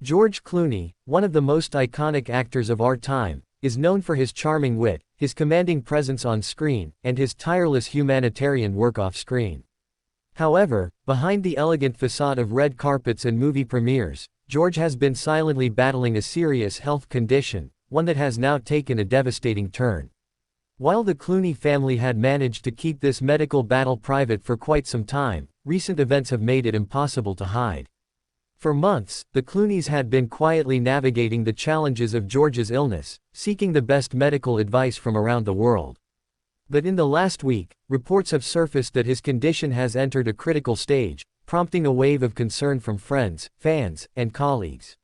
George Clooney, one of the most iconic actors of our time, is known for his charming wit, his commanding presence on screen, and his tireless humanitarian work off-screen. However, behind the elegant facade of red carpets and movie premieres, George has been silently battling a serious health condition, one that has now taken a devastating turn. While the Clooney family had managed to keep this medical battle private for quite some time, recent events have made it impossible to hide. For months, the Clooneys had been quietly navigating the challenges of George's illness, seeking the best medical advice from around the world. But in the last week, reports have surfaced that his condition has entered a critical stage, prompting a wave of concern from friends, fans, and colleagues.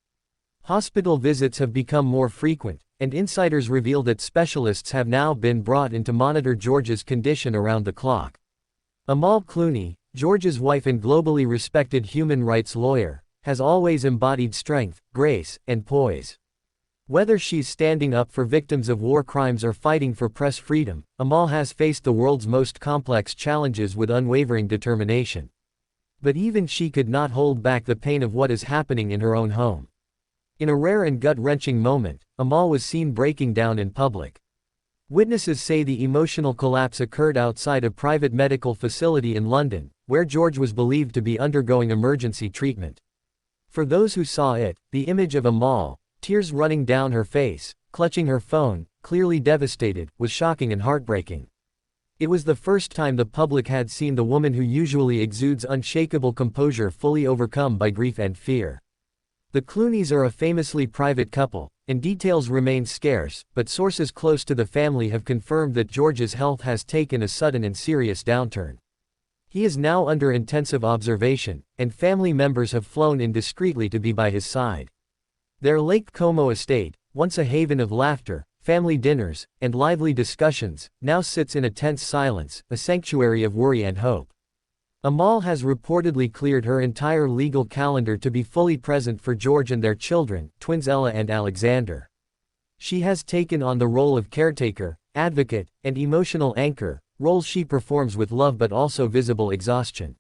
Hospital visits have become more frequent, and insiders reveal that specialists have now been brought in to monitor George's condition around the clock. Amal Clooney, George's wife and globally respected human rights lawyer, has always embodied strength, grace, and poise. Whether she's standing up for victims of war crimes or fighting for press freedom, Amal has faced the world's most complex challenges with unwavering determination. But even she could not hold back the pain of what is happening in her own home. In a rare and gut-wrenching moment, Amal was seen breaking down in public. Witnesses say the emotional collapse occurred outside a private medical facility in London, where George was believed to be undergoing emergency treatment. For those who saw it, the image of Amal, tears running down her face, clutching her phone, clearly devastated, was shocking and heartbreaking. It was the first time the public had seen the woman who usually exudes unshakable composure fully overcome by grief and fear. The Clooneys are a famously private couple, and details remain scarce, but sources close to the family have confirmed that George's health has taken a sudden and serious downturn. He is now under intensive observation, and family members have flown in discreetly to be by his side. Their Lake Como estate, once a haven of laughter, family dinners, and lively discussions, now sits in a tense silence, a sanctuary of worry and hope. Amal has reportedly cleared her entire legal calendar to be fully present for George and their children, twins Ella and Alexander. She has taken on the role of caretaker, advocate, and emotional anchor, roles she performs with love but also visible exhaustion.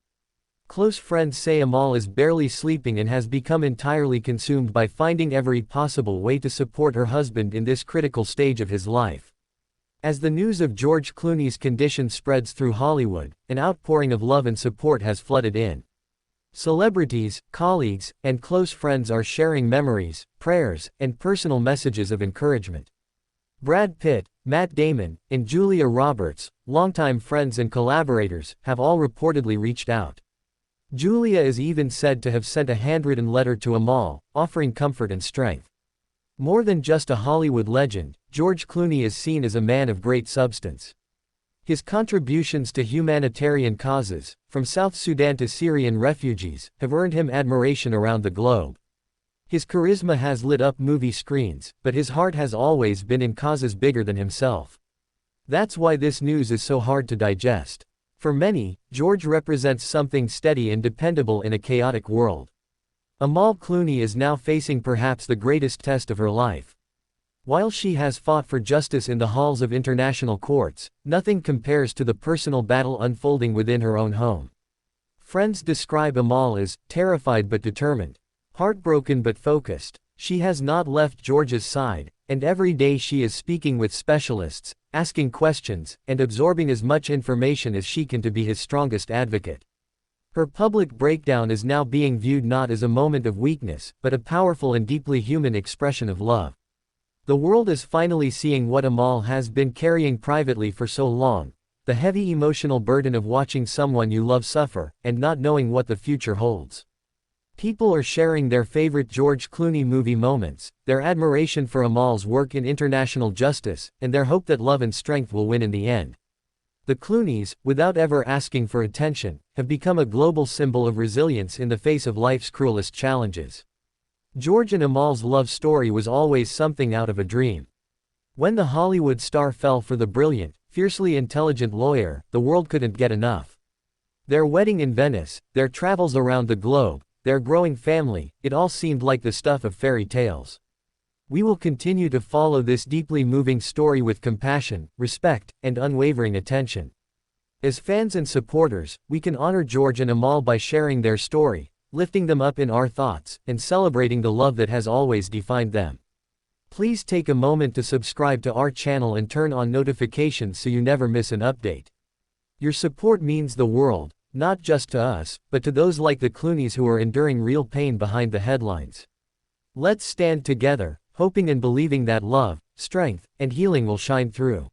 Close friends say Amal is barely sleeping and has become entirely consumed by finding every possible way to support her husband in this critical stage of his life. As the news of George Clooney's condition spreads through Hollywood, an outpouring of love and support has flooded in. Celebrities, colleagues, and close friends are sharing memories, prayers, and personal messages of encouragement. Brad Pitt, Matt Damon, and Julia Roberts, longtime friends and collaborators, have all reportedly reached out. Julia is even said to have sent a handwritten letter to Amal, offering comfort and strength. More than just a Hollywood legend, George Clooney is seen as a man of great substance. His contributions to humanitarian causes, from South Sudan to Syrian refugees, have earned him admiration around the globe. His charisma has lit up movie screens, but his heart has always been in causes bigger than himself. That's why this news is so hard to digest. For many, George represents something steady and dependable in a chaotic world. Amal Clooney is now facing perhaps the greatest test of her life. While she has fought for justice in the halls of international courts, nothing compares to the personal battle unfolding within her own home. Friends describe Amal as terrified but determined, heartbroken but focused. She has not left George's side, and every day she is speaking with specialists, asking questions, and absorbing as much information as she can to be his strongest advocate. Her public breakdown is now being viewed not as a moment of weakness, but a powerful and deeply human expression of love. The world is finally seeing what Amal has been carrying privately for so long, the heavy emotional burden of watching someone you love suffer, and not knowing what the future holds. People are sharing their favorite George Clooney movie moments, their admiration for Amal's work in international justice, and their hope that love and strength will win in the end. The Clooneys, without ever asking for attention, have become a global symbol of resilience in the face of life's cruelest challenges. George and Amal's love story was always something out of a dream. When the Hollywood star fell for the brilliant, fiercely intelligent lawyer, the world couldn't get enough. Their wedding in Venice, their travels around the globe, their growing family, it all seemed like the stuff of fairy tales. We will continue to follow this deeply moving story with compassion, respect, and unwavering attention. As fans and supporters, we can honor George and Amal by sharing their story, lifting them up in our thoughts, and celebrating the love that has always defined them. Please take a moment to subscribe to our channel and turn on notifications so you never miss an update. Your support means the world, not just to us, but to those like the Clooneys who are enduring real pain behind the headlines. Let's stand together, hoping and believing that love, strength, and healing will shine through.